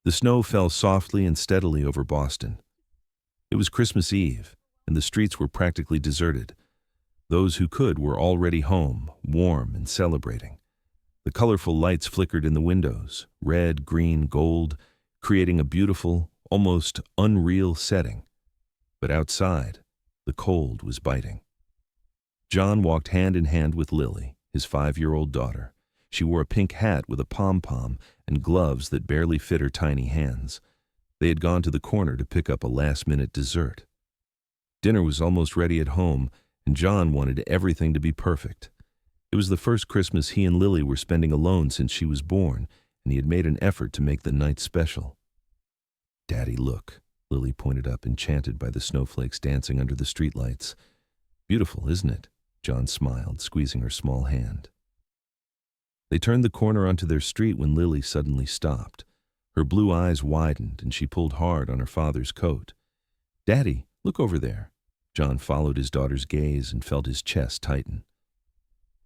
The snow fell softly and steadily over Boston. It was Christmas Eve, and the streets were practically deserted. Those who could were already home, warm and celebrating. The colorful lights flickered in the windows, red, green, gold, creating a beautiful, almost unreal setting. But outside, the cold was biting. John walked hand in hand with Lily, his 5-year-old daughter. She wore a pink hat with a pom-pom and gloves that barely fit her tiny hands. They had gone to the corner to pick up a last-minute dessert. Dinner was almost ready at home, and John wanted everything to be perfect. It was the first Christmas he and Lily were spending alone since she was born, and he had made an effort to make the night special. "Daddy, look," Lily pointed up, enchanted by the snowflakes dancing under the streetlights. "Beautiful, isn't it?" John smiled, squeezing her small hand. They turned the corner onto their street when Lily suddenly stopped. Her blue eyes widened, and she pulled hard on her father's coat. "Daddy, look over there." John followed his daughter's gaze and felt his chest tighten.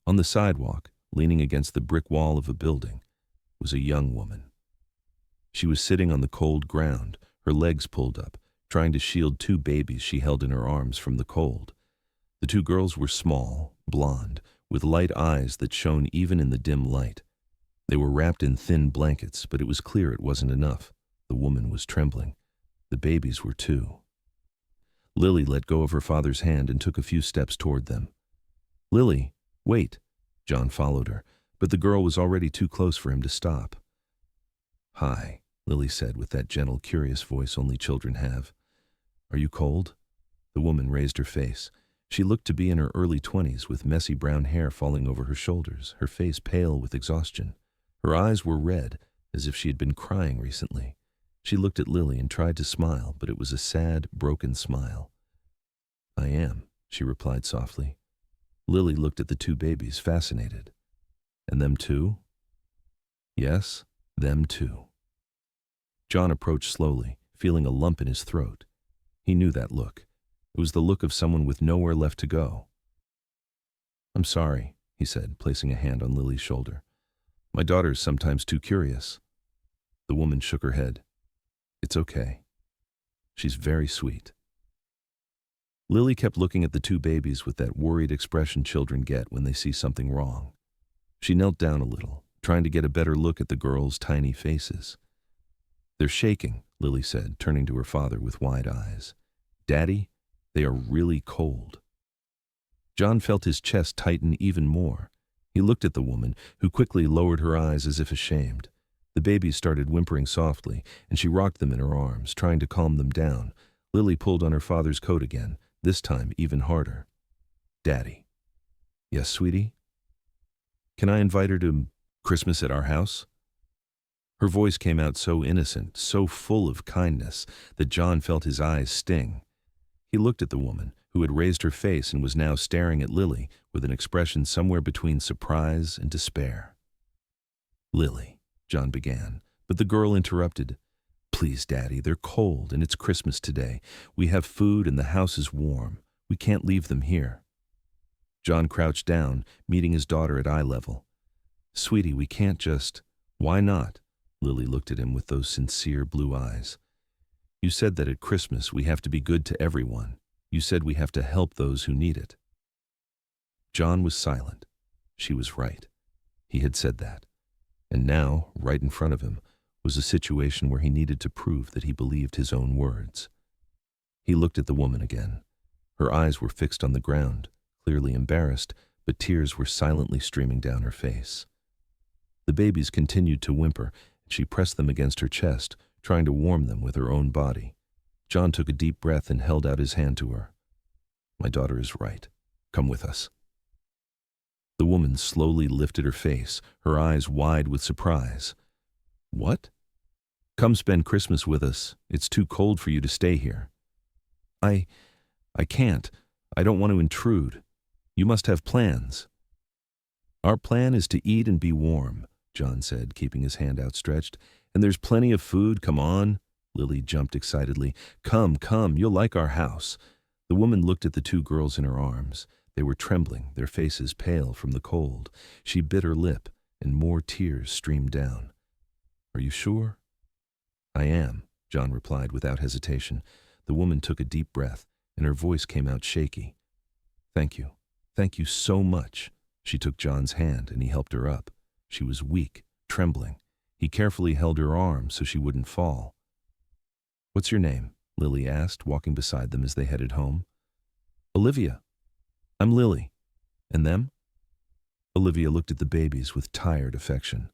On the sidewalk, leaning against the brick wall of a building, was a young woman. She was sitting on the cold ground, her legs pulled up, trying to shield 2 babies she held in her arms from the cold. The 2 girls were small, blonde, with light eyes that shone even in the dim light. They were wrapped in thin blankets, but it was clear it wasn't enough. The woman was trembling. The babies were too. Lily let go of her father's hand and took a few steps toward them. "Lily, wait." John followed her, but the girl was already too close for him to stop. "Hi," Lily said with that gentle, curious voice only children have. "Are you cold?" The woman raised her face. She looked to be in her early 20s, with messy brown hair falling over her shoulders, her face pale with exhaustion. Her eyes were red, as if she had been crying recently. She looked at Lily and tried to smile, but it was a sad, broken smile. "I am," she replied softly. Lily looked at the 2 babies, fascinated. "And them too?" "Yes, them too." John approached slowly, feeling a lump in his throat. He knew that look. It was the look of someone with nowhere left to go. "I'm sorry," he said, placing a hand on Lily's shoulder. "My daughter's sometimes too curious." The woman shook her head. "It's okay. She's very sweet." Lily kept looking at the 2 babies with that worried expression children get when they see something wrong. She knelt down a little, trying to get a better look at the girls' tiny faces. "They're shaking," Lily said, turning to her father with wide eyes. "Daddy, they are really cold." John felt his chest tighten even more. He looked at the woman, who quickly lowered her eyes as if ashamed. The babies started whimpering softly, and she rocked them in her arms, trying to calm them down. Lily pulled on her father's coat again, this time even harder. "Daddy." "Yes, sweetie?" "Can I invite her to Christmas at our house?" Her voice came out so innocent, so full of kindness, that John felt his eyes sting. He looked at the woman, who had raised her face and was now staring at Lily with an expression somewhere between surprise and despair. "Lily," John began, but the girl interrupted. "Please, Daddy, they're cold and it's Christmas today. We have food and the house is warm. We can't leave them here." John crouched down, meeting his daughter at eye level. "Sweetie, we can't just—" "Why not?" Lily looked at him with those sincere blue eyes. "You said that at Christmas we have to be good to everyone. You said we have to help those who need it." John was silent. She was right. He had said that. And now, right in front of him, was a situation where he needed to prove that he believed his own words. He looked at the woman again. Her eyes were fixed on the ground, clearly embarrassed, but tears were silently streaming down her face. The babies continued to whimper, and she pressed them against her chest, trying to warm them with her own body. John took a deep breath and held out his hand to her. "My daughter is right. Come with us." The woman slowly lifted her face, her eyes wide with surprise. "What?" "Come spend Christmas with us. It's too cold for you to stay here." I can't. I don't want to intrude. You must have plans." "Our plan is to eat and be warm," John said, keeping his hand outstretched. "And there's plenty of food, come on." Lily jumped excitedly. Come, you'll like our house." The woman looked at the 2 girls in her arms. They were trembling, their faces pale from the cold. She bit her lip, and more tears streamed down. "Are you sure?" John replied without hesitation. The woman took a deep breath, and her voice came out shaky. Thank you. Thank you so much. She took John's hand, and he helped her up. She was weak, trembling. He carefully held her arm so she wouldn't fall. What's your name? Lily asked, walking beside them as they headed home. Olivia. I'm Lily. And them? Olivia looked at the babies with tired affection.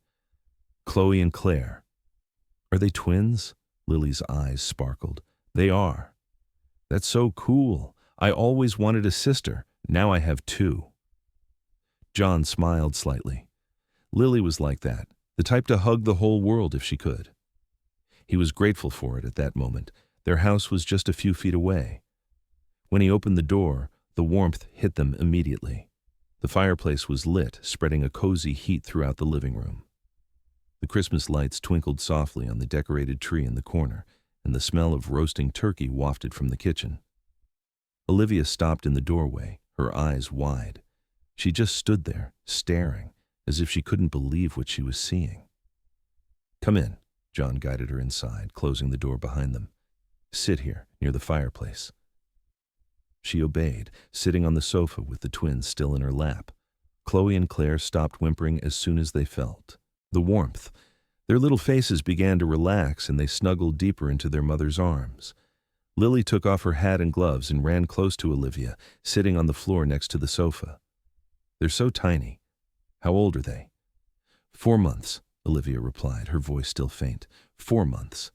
Chloe and Claire. Are they twins? Lily's eyes sparkled. They are. That's so cool. I always wanted a sister. Now I have two. John smiled slightly. Lily was like that, the type to hug the whole world if she could. He was grateful for it at that moment. Their house was just a few feet away. When he opened the door, the warmth hit them immediately. The fireplace was lit, spreading a cozy heat throughout the living room. The Christmas lights twinkled softly on the decorated tree in the corner, and the smell of roasting turkey wafted from the kitchen. Olivia stopped in the doorway, her eyes wide. She just stood there, staring, as if she couldn't believe what she was seeing. Come in, John guided her inside, closing the door behind them. Sit here, near the fireplace. She obeyed, sitting on the sofa with the twins still in her lap. Chloe and Claire stopped whimpering as soon as they felt the warmth. Their little faces began to relax, and they snuggled deeper into their mother's arms. Lily took off her hat and gloves and ran close to Olivia, sitting on the floor next to the sofa. They're so tiny. How old are they? 4 months, Olivia replied, her voice still faint. 4 months.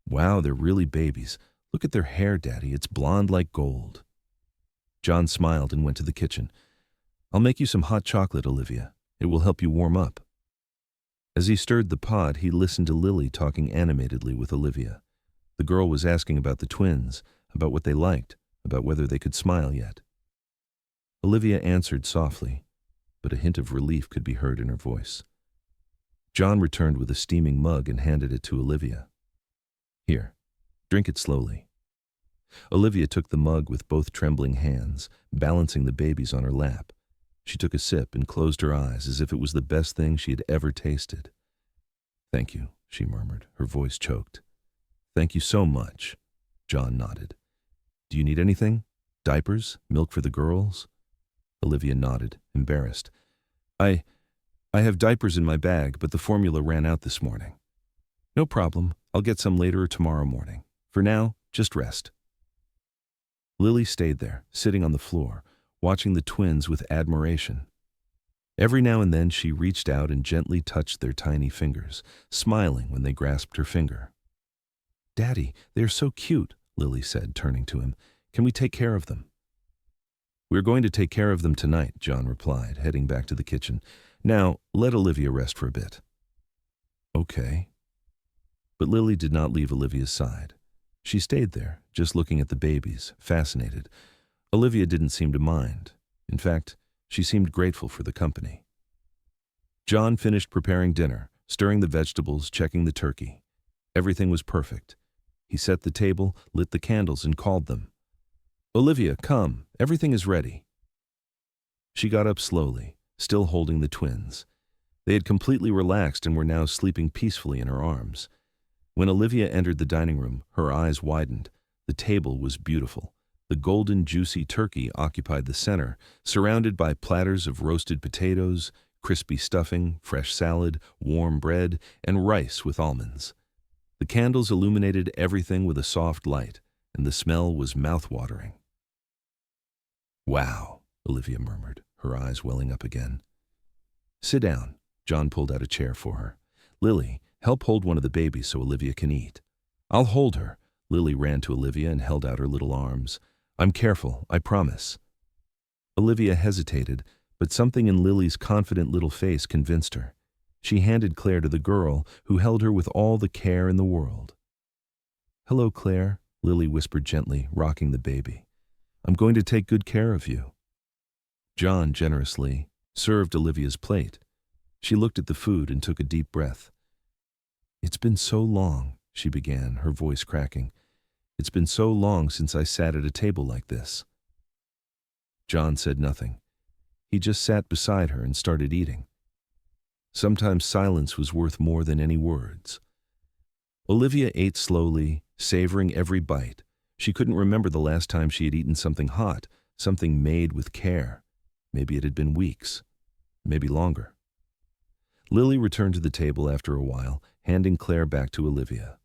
Wow, they're really babies. Look at their hair, Daddy. It's blonde like gold. John smiled and went to the kitchen. I'll make you some hot chocolate, Olivia. It will help you warm up. As he stirred the pot, he listened to Lily talking animatedly with Olivia. The girl was asking about the twins, about what they liked, about whether they could smile yet. Olivia answered softly, but a hint of relief could be heard in her voice. John returned with a steaming mug and handed it to Olivia. Here, drink it slowly. Olivia took the mug with both trembling hands, balancing the babies on her lap. She took a sip and closed her eyes as if it was the best thing she had ever tasted. Thank you, she murmured, her voice choked. Thank you so much. John nodded. Do you need anything? Diapers? Milk for the girls? Olivia nodded, embarrassed. I have diapers in my bag, but the formula ran out this morning. No problem. I'll get some later or tomorrow morning. For now, just rest. Lily stayed there, sitting on the floor, watching the twins with admiration. Every now and then she reached out and gently touched their tiny fingers, smiling when they grasped her finger. Daddy, they are so cute, Lily said, turning to him. Can we take care of them? We're going to take care of them tonight, John replied, heading back to the kitchen. Now, let Olivia rest for a bit. Okay. But Lily did not leave Olivia's side. She stayed there, just looking at the babies, fascinated. Olivia didn't seem to mind. In fact, she seemed grateful for the company. John finished preparing dinner, stirring the vegetables, checking the turkey. Everything was perfect. He set the table, lit the candles, and called them. Olivia, come. Everything is ready. She got up slowly, still holding the twins. They had completely relaxed and were now sleeping peacefully in her arms. When Olivia entered the dining room, her eyes widened. The table was beautiful. The golden, juicy turkey occupied the center, surrounded by platters of roasted potatoes, crispy stuffing, fresh salad, warm bread, and rice with almonds. The candles illuminated everything with a soft light, and the smell was mouth-watering. Wow, Olivia murmured, her eyes welling up again. Sit down. John pulled out a chair for her. Lily, help hold one of the babies so Olivia can eat. I'll hold her. Lily ran to Olivia and held out her little arms. I'm careful, I promise. Olivia hesitated, but something in Lily's confident little face convinced her. She handed Claire to the girl, who held her with all the care in the world. Hello, Claire, Lily whispered gently, rocking the baby. I'm going to take good care of you. John generously served Olivia's plate. She looked at the food and took a deep breath. It's been so long, she began, her voice cracking. It's been so long since I sat at a table like this. John said nothing. He just sat beside her and started eating. Sometimes silence was worth more than any words. Olivia ate slowly, savoring every bite. She couldn't remember the last time she had eaten something hot, something made with care. Maybe it had been weeks, maybe longer. Lily returned to the table after a while, handing Claire back to Olivia.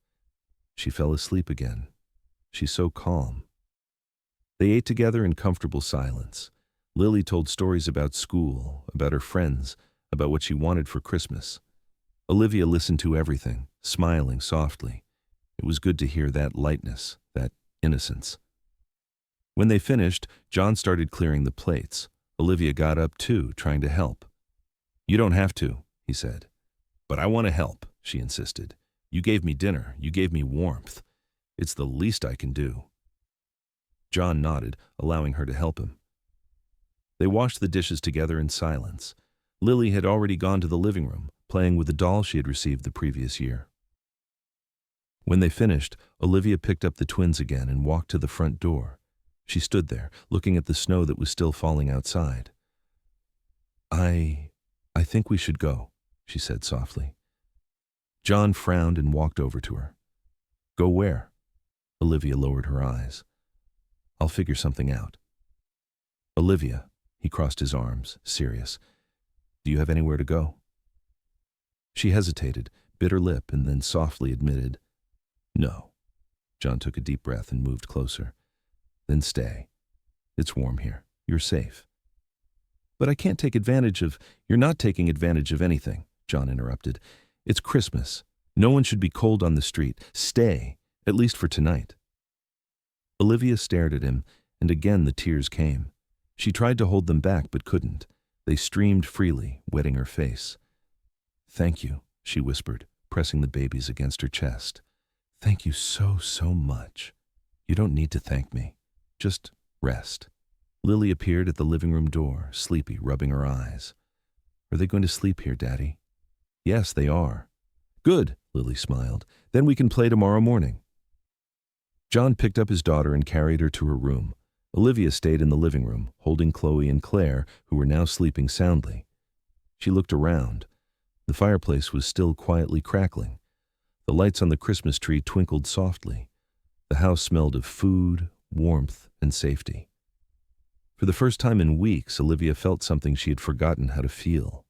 She fell asleep again. She's so calm. They ate together in comfortable silence. Lily told stories about school, about her friends, about what she wanted for Christmas. Olivia listened to everything, smiling softly. It was good to hear that lightness, that innocence. When they finished, John started clearing the plates. Olivia got up too, trying to help. "You don't have to," he said. "But I want to help," she insisted. "You gave me dinner. You gave me warmth. It's the least I can do." John nodded, allowing her to help him. They washed the dishes together in silence. Lily had already gone to the living room, playing with the doll she had received the previous year. When they finished, Olivia picked up the twins again and walked to the front door. She stood there, looking at the snow that was still falling outside. I think we should go," she said softly. John frowned and walked over to her. "Go where?" Olivia lowered her eyes. "I'll figure something out." "Olivia," he crossed his arms, serious. "Do you have anywhere to go?" She hesitated, bit her lip, and then softly admitted, "No." John took a deep breath and moved closer. "Then stay. It's warm here. You're safe." "But I can't take advantage of—" "You're not taking advantage of anything," John interrupted. "It's Christmas. No one should be cold on the street. Stay, at least for tonight." Olivia stared at him, and again the tears came. She tried to hold them back but couldn't. They streamed freely, wetting her face. "Thank you," she whispered, pressing the babies against her chest. "Thank you so, so much. You don't need to thank me. Just rest." Lily appeared at the living room door, sleepy, rubbing her eyes. "Are they going to sleep here, Daddy?" "Yes, they are." "Good," Lily smiled. "Then we can play tomorrow morning." John picked up his daughter and carried her to her room. Olivia stayed in the living room, holding Chloe and Claire, who were now sleeping soundly. She looked around. The fireplace was still quietly crackling. The lights on the Christmas tree twinkled softly. The house smelled of food, warmth, and safety. For the first time in weeks, Olivia felt something she had forgotten how to feel: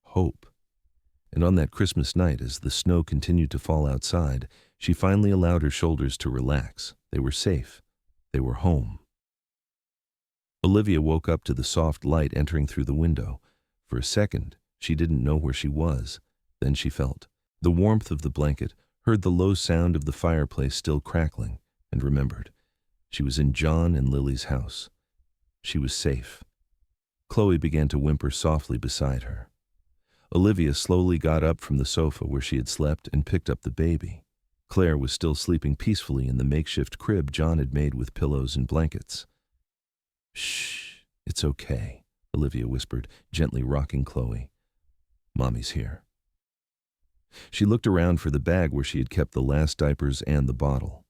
hope. And on that Christmas night, as the snow continued to fall outside, she finally allowed her shoulders to relax. They were safe. They were home. Olivia woke up to the soft light entering through the window. For a second, she didn't know where she was. Then she felt the warmth of the blanket, heard the low sound of the fireplace still crackling, and remembered. She was in John and Lily's house. She was safe. Chloe began to whimper softly beside her. Olivia slowly got up from the sofa where she had slept and picked up the baby. Claire was still sleeping peacefully in the makeshift crib John had made with pillows and blankets. "Shh, it's okay," Olivia whispered, gently rocking Chloe. "Mommy's here." She looked around for the bag where she had kept the last diapers and the bottle.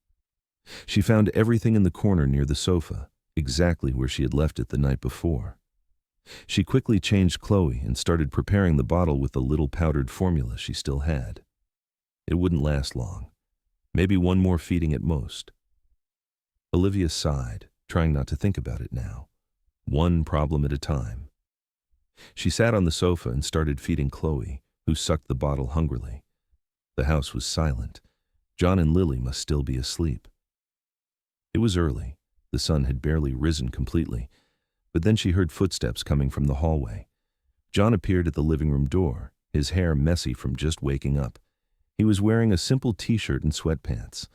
She found everything in the corner near the sofa, exactly where she had left it the night before. She quickly changed Chloe and started preparing the bottle with the little powdered formula she still had. It wouldn't last long. Maybe one more feeding at most. Olivia sighed, trying not to think about it now. One problem at a time. She sat on the sofa and started feeding Chloe, who sucked the bottle hungrily. The house was silent. John and Lily must still be asleep. It was early. The sun had barely risen completely, but then she heard footsteps coming from the hallway. John appeared at the living room door, his hair messy from just waking up. He was wearing a simple t-shirt and sweatpants.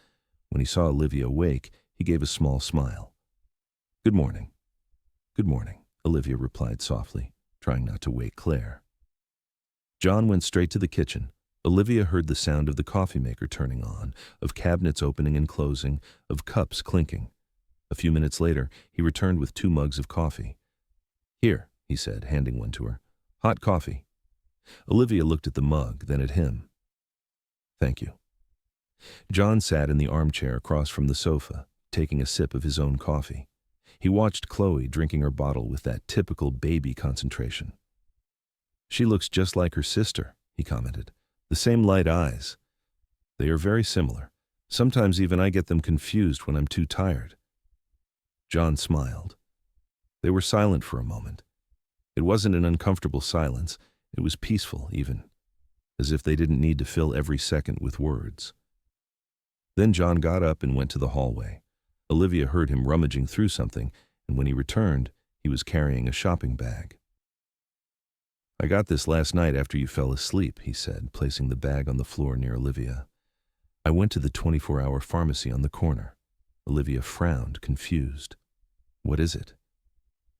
When he saw Olivia awake, he gave a small smile. "Good morning." "Good morning," Olivia replied softly, trying not to wake Claire. John went straight to the kitchen. Olivia heard the sound of the coffee maker turning on, of cabinets opening and closing, of cups clinking. A few minutes later, he returned with 2 mugs of coffee. "Here," he said, handing one to her. "Hot coffee." Olivia looked at the mug, then at him. "Thank you." John sat in the armchair across from the sofa, taking a sip of his own coffee. He watched Chloe drinking her bottle with that typical baby concentration. "She looks just like her sister," he commented. "The same light eyes. They are very similar. Sometimes even I get them confused when I'm too tired." John smiled. They were silent for a moment. It wasn't an uncomfortable silence. It was peaceful, even, as if they didn't need to fill every second with words. Then John got up and went to the hallway. Olivia heard him rummaging through something, and when he returned, he was carrying a shopping bag. "I got this last night after you fell asleep," he said, placing the bag on the floor near Olivia. "I went to the 24-hour pharmacy on the corner." Olivia frowned, confused. "What is it?"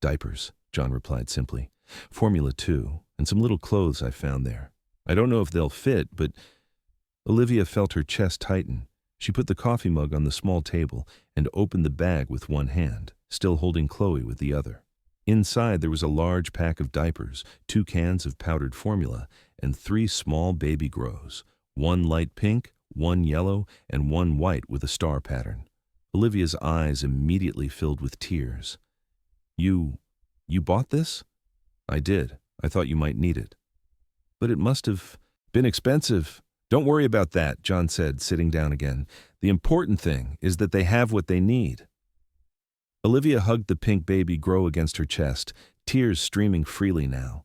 "Diapers," John replied simply. "Formula 2, and some little clothes I found there. I don't know if they'll fit, but—" Olivia felt her chest tighten. She put the coffee mug on the small table and opened the bag with one hand, still holding Chloe with the other. Inside there was a large pack of diapers, 2 cans of powdered formula, and 3 small baby grows, 1 light pink, 1 yellow, and 1 white with a star pattern. Olivia's eyes immediately filled with tears. You bought this?" "I did. I thought you might need it." "But it must have been expensive." "Don't worry about that," John said, sitting down again. "The important thing is that they have what they need." Olivia hugged the pink baby grow against her chest, tears streaming freely now.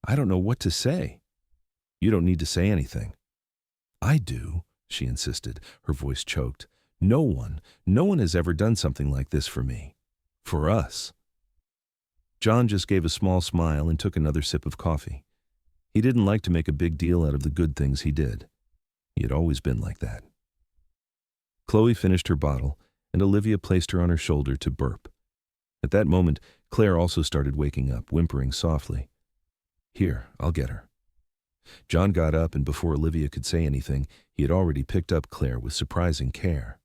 "I don't know what to say." "You don't need to say anything." "I do," she insisted, her voice choked. No one has ever done something like this for me. For us." John just gave a small smile and took another sip of coffee. He didn't like to make a big deal out of the good things he did. He had always been like that. Chloe finished her bottle, and Olivia placed her on her shoulder to burp. At that moment, Claire also started waking up, whimpering softly. "Here, I'll get her." John got up, and before Olivia could say anything, he had already picked up Claire with surprising care.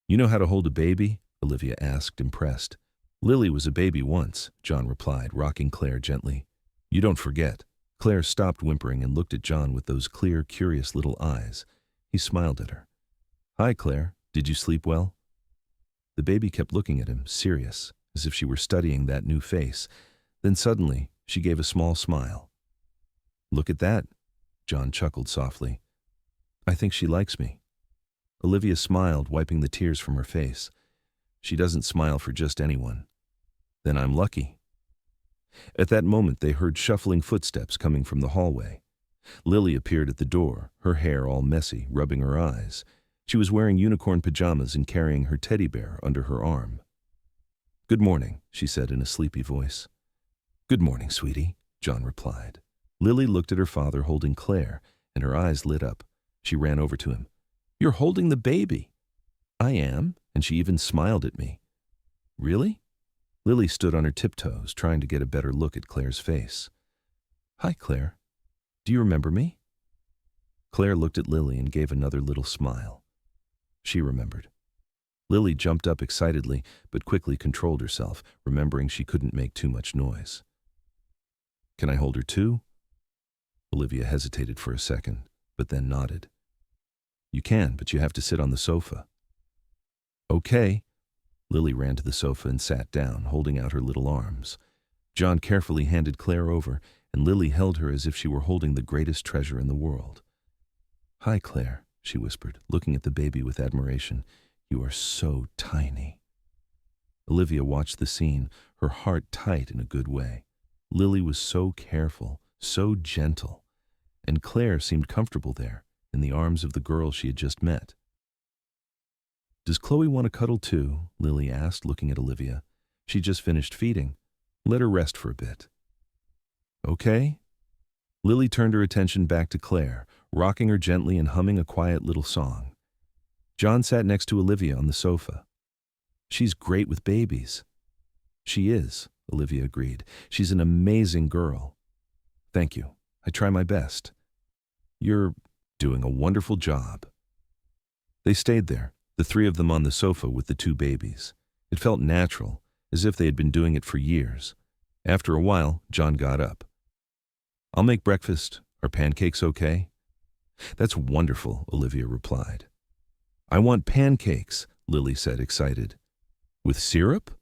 "You know how to hold a baby?" Olivia asked, impressed. "Lily was a baby once," John replied, rocking Claire gently. "You don't forget." Claire stopped whimpering and looked at John with those clear, curious little eyes. He smiled at her. "Hi, Claire. Did you sleep well?" The baby kept looking at him, serious, as if she were studying that new face. Then suddenly, she gave a small smile. "Look at that," John chuckled softly. "I think she likes me." Olivia smiled, wiping the tears from her face. "She doesn't smile for just anyone." "Then I'm lucky." At that moment, they heard shuffling footsteps coming from the hallway. Lily appeared at the door, her hair all messy, rubbing her eyes. She was wearing unicorn pajamas and carrying her teddy bear under her arm. "Good morning," she said in a sleepy voice. "Good morning, sweetie," John replied. Lily looked at her father holding Claire, and her eyes lit up. She ran over to him. "You're holding the baby." "I am," and she even smiled at me. "Really?" Lily stood on her tiptoes, trying to get a better look at Claire's face. "Hi, Claire. Do you remember me?" Claire looked at Lily and gave another little smile. She remembered. Lily jumped up excitedly, but quickly controlled herself, remembering she couldn't make too much noise. "Can I hold her too?" Olivia hesitated for a second, but then nodded. "You can, but you have to sit on the sofa." "Okay." Lily ran to the sofa and sat down, holding out her little arms. John carefully handed Claire over, and Lily held her as if she were holding the greatest treasure in the world. "Hi, Claire," she whispered, looking at the baby with admiration. "You are so tiny." Olivia watched the scene, her heart tight in a good way. Lily was so careful, so gentle, and Claire seemed comfortable there, in the arms of the girl she had just met. "Does Chloe want to cuddle too?" Lily asked, looking at Olivia. "She just finished feeding. Let her rest for a bit." "Okay." Lily turned her attention back to Claire, rocking her gently and humming a quiet little song. John sat next to Olivia on the sofa. "She's great with babies." "She is," Olivia agreed. "She's an amazing girl." "Thank you. I try my best." "You're doing a wonderful job." They stayed there, the 3 of them on the sofa with the 2 babies. It felt natural, as if they had been doing it for years. After a while, John got up. "I'll make breakfast. Are pancakes okay?" "That's wonderful," Olivia replied. "I want pancakes," Lily said, excited. "With syrup?"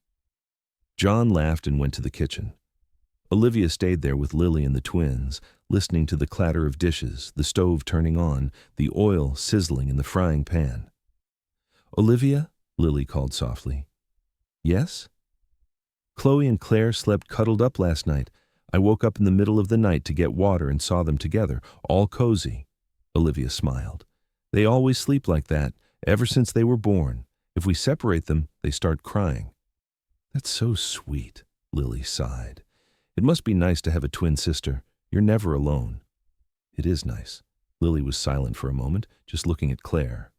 John laughed and went to the kitchen. Olivia stayed there with Lily and the twins, listening to the clatter of dishes, the stove turning on, the oil sizzling in the frying pan. "Olivia?" Lily called softly. "Yes?" "Chloe and Claire slept cuddled up last night. I woke up in the middle of the night to get water and saw them together, all cozy." Olivia smiled. "They always sleep like that, ever since they were born. If we separate them, they start crying." "That's so sweet," Lily sighed. "It must be nice to have a twin sister. You're never alone." "It is nice." Lily was silent for a moment, just looking at Claire.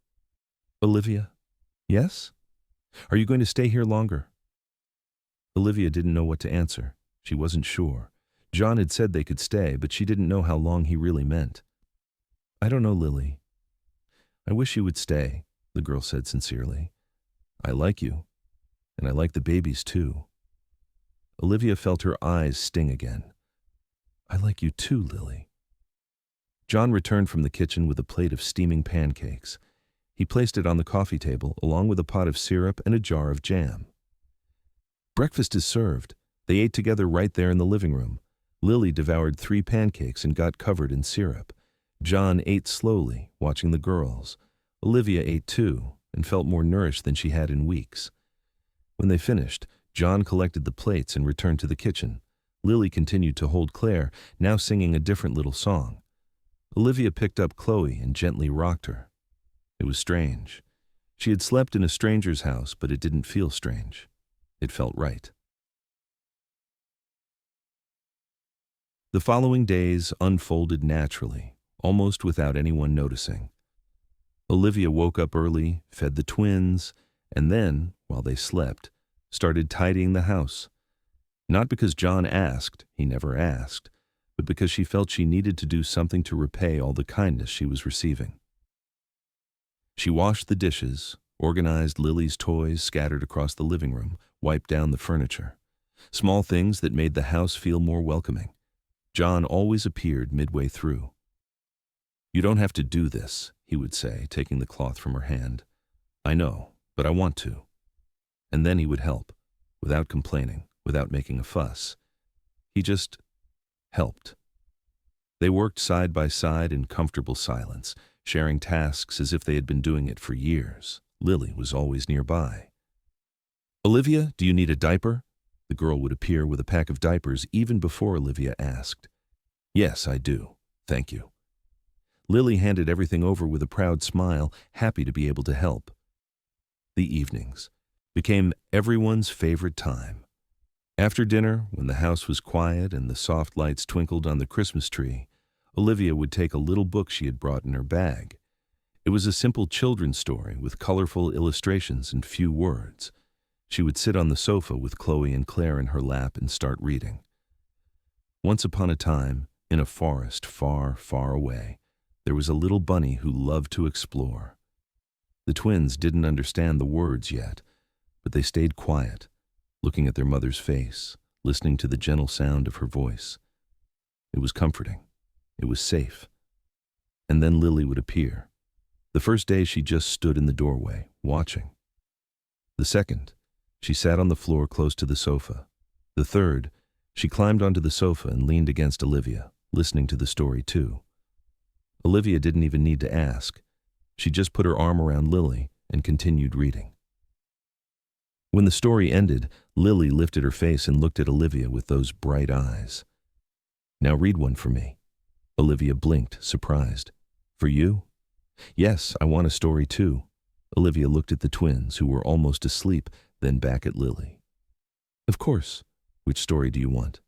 "Olivia?" "Yes?" "Are you going to stay here longer?" Olivia didn't know what to answer. She wasn't sure. John had said they could stay, but she didn't know how long he really meant. "I don't know, Lily." "I wish you would stay," the girl said sincerely. "I like you, and I like the babies too." Olivia felt her eyes sting again. "I like you too, Lily." John returned from the kitchen with a plate of steaming pancakes. He placed it on the coffee table, along with a pot of syrup and a jar of jam. "Breakfast is served." They ate together right there in the living room. Lily devoured 3 pancakes and got covered in syrup. John ate slowly, watching the girls. Olivia ate too, and felt more nourished than she had in weeks. When they finished, John collected the plates and returned to the kitchen. Lily continued to hold Claire, now singing a different little song. Olivia picked up Chloe and gently rocked her. It was strange. She had slept in a stranger's house, but it didn't feel strange. It felt right. The following days unfolded naturally, almost without anyone noticing. Olivia woke up early, fed the twins, and then, while they slept, started tidying the house. Not because John asked, he never asked, but because she felt she needed to do something to repay all the kindness she was receiving. She washed the dishes, organized Lily's toys scattered across the living room, wiped down the furniture. Small things that made the house feel more welcoming. John always appeared midway through. "You don't have to do this," he would say, taking the cloth from her hand. "I know, but I want to." And then he would help, without complaining, without making a fuss. He just helped. They worked side by side in comfortable silence, sharing tasks as if they had been doing it for years. Lily was always nearby. "Olivia, do you need a diaper?" The girl would appear with a pack of diapers even before Olivia asked. "Yes, I do. Thank you." Lily handed everything over with a proud smile, happy to be able to help. The evenings became everyone's favorite time. After dinner, when the house was quiet and the soft lights twinkled on the Christmas tree, Olivia would take a little book she had brought in her bag. It was a simple children's story with colorful illustrations and few words. She would sit on the sofa with Chloe and Claire in her lap and start reading. Once upon a time, in a forest far, far away, there was a little bunny who loved to explore. The twins didn't understand the words yet, but they stayed quiet, looking at their mother's face, listening to the gentle sound of her voice. It was comforting. It was safe. And then Lily would appear. The first day she just stood in the doorway, watching. The second, she sat on the floor close to the sofa. The third, she climbed onto the sofa and leaned against Olivia, listening to the story too. Olivia didn't even need to ask. She just put her arm around Lily and continued reading. When the story ended, Lily lifted her face and looked at Olivia with those bright eyes. "Now read one for me." Olivia blinked, surprised. "For you?" "Yes, I want a story too." Olivia looked at the twins, who were almost asleep, then back at Lily. "Of course. Which story do you want?"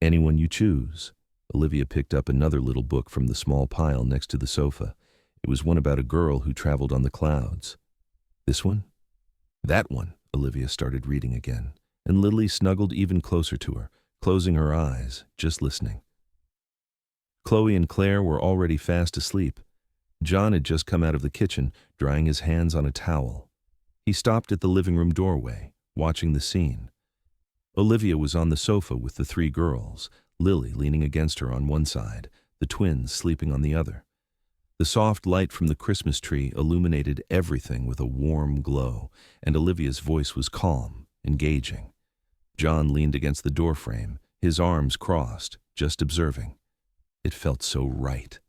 "Anyone you choose." Olivia picked up another little book from the small pile next to the sofa. It was one about a girl who traveled on the clouds. "This one?" "That one." Olivia started reading again, and Lily snuggled even closer to her, closing her eyes, just listening. Chloe and Claire were already fast asleep. John had just come out of the kitchen, drying his hands on a towel. He stopped at the living room doorway, watching the scene. Olivia was on the sofa with the 3 girls, Lily leaning against her on one side, the twins sleeping on the other. The soft light from the Christmas tree illuminated everything with a warm glow, and Olivia's voice was calm, engaging. John leaned against the doorframe, his arms crossed, just observing. It felt so right,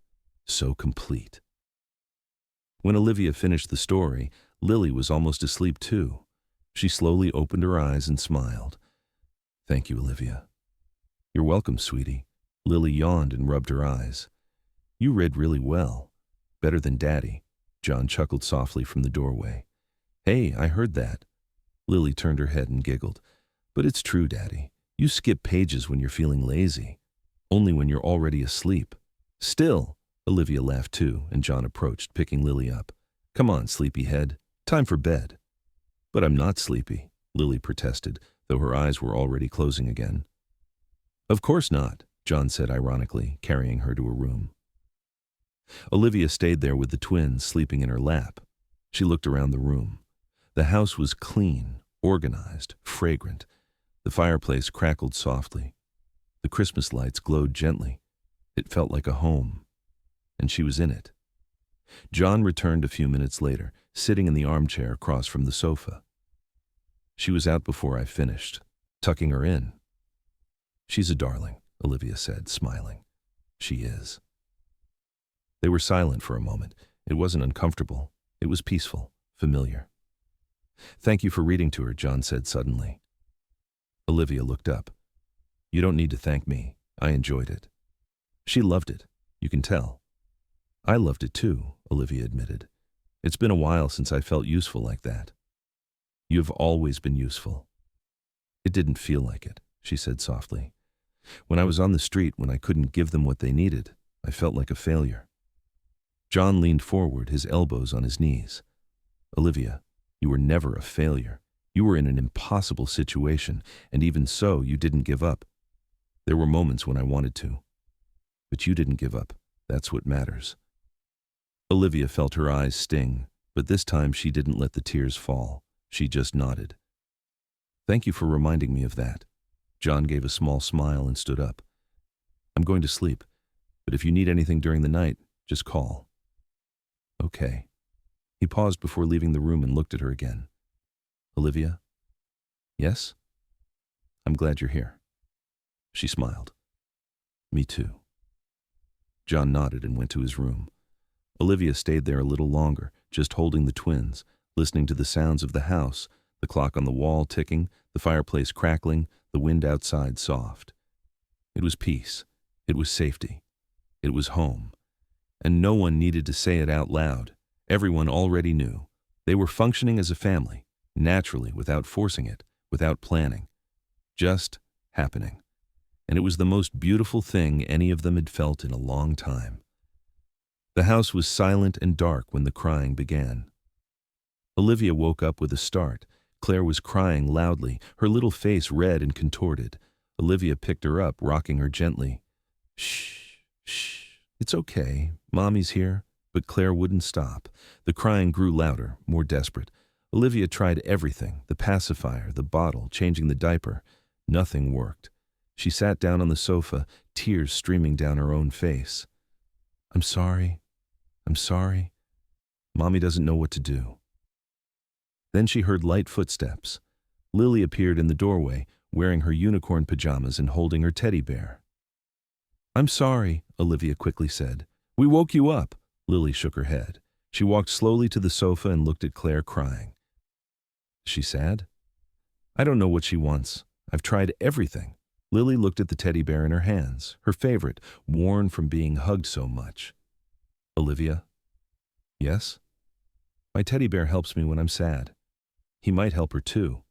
so complete. When Olivia finished the story, Lily was almost asleep too. She slowly opened her eyes and smiled. "Thank you, Olivia." "You're welcome, sweetie." Lily yawned and rubbed her eyes. "You read really well. Better than Daddy." John chuckled softly from the doorway. "Hey, I heard that." Lily turned her head and giggled. "But it's true, Daddy. You skip pages when you're feeling lazy. Only when you're already asleep." "Still," Olivia laughed too, and John approached, picking Lily up. "Come on, sleepyhead. Time for bed." "But I'm not sleepy," Lily protested, though her eyes were already closing again. "Of course not," John said ironically, carrying her to her room. Olivia stayed there with the twins, sleeping in her lap. She looked around the room. The house was clean, organized, fragrant. The fireplace crackled softly. The Christmas lights glowed gently. It felt like a home. And she was in it. John returned a few minutes later, sitting in the armchair across from the sofa. "She was out before I finished, tucking her in." "She's a darling," Olivia said, smiling. "She is." They were silent for a moment. It wasn't uncomfortable. It was peaceful, familiar. "Thank you for reading to her," John said suddenly. Olivia looked up. "You don't need to thank me. I enjoyed it." "She loved it. You can tell." "I loved it too," Olivia admitted. "It's been a while since I felt useful like that." "You have always been useful." "It didn't feel like it," she said softly. "When I was on the street, when I couldn't give them what they needed, I felt like a failure." John leaned forward, his elbows on his knees. "Olivia, you were never a failure. You were in an impossible situation, and even so, you didn't give up. There were moments when I wanted to. But you didn't give up. That's what matters." Olivia felt her eyes sting, but this time she didn't let the tears fall. She just nodded. "Thank you for reminding me of that." John gave a small smile and stood up. "I'm going to sleep, but if you need anything during the night, just call." "Okay." He paused before leaving the room and looked at her again. "Olivia?" "Yes?" "I'm glad you're here." She smiled. "Me too." John nodded and went to his room. Olivia stayed there a little longer, just holding the twins, listening to the sounds of the house, the clock on the wall ticking, the fireplace crackling, the wind outside soft. It was peace. It was safety. It was home. And no one needed to say it out loud. Everyone already knew. They were functioning as a family, naturally, without forcing it, without planning. Just happening. And it was the most beautiful thing any of them had felt in a long time. The house was silent and dark when the crying began. Olivia woke up with a start. Claire was crying loudly, her little face red and contorted. Olivia picked her up, rocking her gently. "Shh, shh, it's okay. Mommy's here." But Claire wouldn't stop. The crying grew louder, more desperate. Olivia tried everything, the pacifier, the bottle, changing the diaper. Nothing worked. She sat down on the sofa, tears streaming down her own face. "I'm sorry. I'm sorry. Mommy doesn't know what to do." Then she heard light footsteps. Lily appeared in the doorway, wearing her unicorn pajamas and holding her teddy bear. "I'm sorry," Olivia quickly said. "We woke you up." Lily shook her head. She walked slowly to the sofa and looked at Claire crying. "Is she sad?" "I don't know what she wants. I've tried everything." Lily looked at the teddy bear in her hands, her favorite, worn from being hugged so much. "Olivia?" "Yes?" "My teddy bear helps me when I'm sad. He might help her too."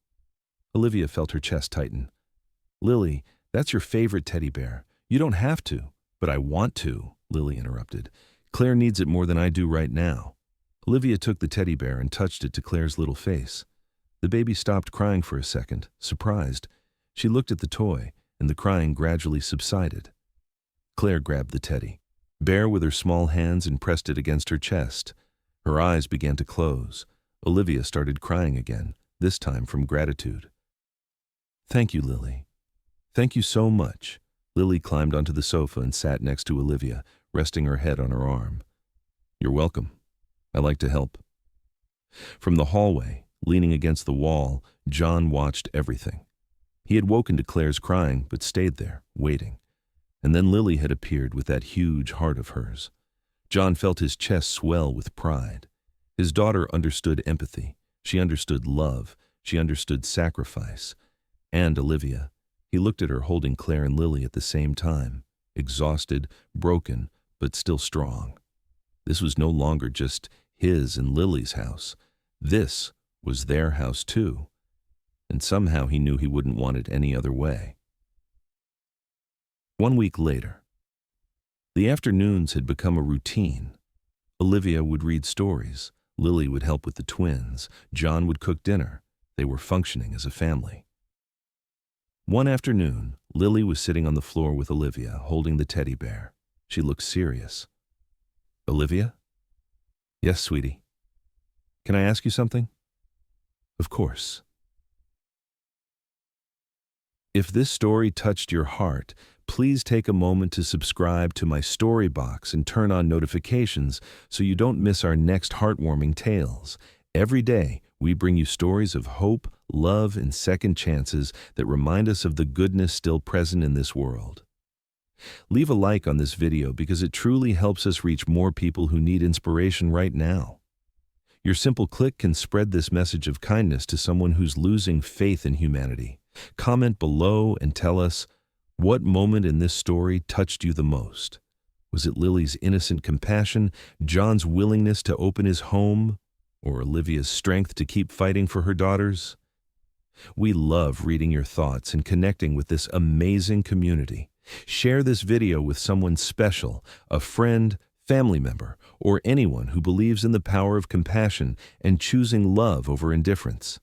Olivia felt her chest tighten. "Lily, that's your favorite teddy bear. You don't have to." "But I want to," Lily interrupted. "Claire needs it more than I do right now." Olivia took the teddy bear and touched it to Claire's little face. The baby stopped crying for a second, surprised. She looked at the toy, and the crying gradually subsided. Claire grabbed the teddy bear with her small hands and pressed it against her chest. Her eyes began to close. Olivia started crying again, this time from gratitude. "Thank you, Lily. Thank you so much." Lily climbed onto the sofa and sat next to Olivia, resting her head on her arm. "You're welcome. I like to help." From the hallway, leaning against the wall, John watched everything. He had woken to Claire's crying, but stayed there, waiting. And then Lily had appeared with that huge heart of hers. John felt his chest swell with pride. His daughter understood empathy. She understood love. She understood sacrifice. And Olivia. He looked at her holding Claire and Lily at the same time, exhausted, broken, but still strong. This was no longer just his and Lily's house. This was their house too. And somehow he knew he wouldn't want it any other way. 1 week later. The afternoons had become a routine. Olivia would read stories. Lily would help with the twins. John would cook dinner. They were functioning as a family. One afternoon, Lily was sitting on the floor with Olivia, holding the teddy bear. She looked serious. Olivia? Yes, sweetie. Can I ask you something? Of course. If this story touched your heart, please take a moment to subscribe to my story box and turn on notifications so you don't miss our next heartwarming tales. Every day, we bring you stories of hope, love, and second chances that remind us of the goodness still present in this world. Leave a like on this video because it truly helps us reach more people who need inspiration right now. Your simple click can spread this message of kindness to someone who's losing faith in humanity. Comment below and tell us, what moment in this story touched you the most? Was it Lily's innocent compassion, John's willingness to open his home, or Olivia's strength to keep fighting for her daughters? We love reading your thoughts and connecting with this amazing community. Share this video with someone special, a friend, family member, or anyone who believes in the power of compassion and choosing love over indifference.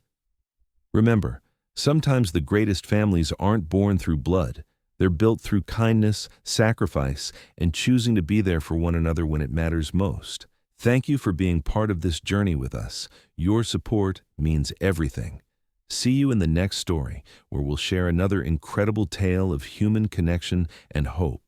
Remember, sometimes the greatest families aren't born through blood. They're built through kindness, sacrifice, and choosing to be there for one another when it matters most. Thank you for being part of this journey with us. Your support means everything. See you in the next story, where we'll share another incredible tale of human connection and hope.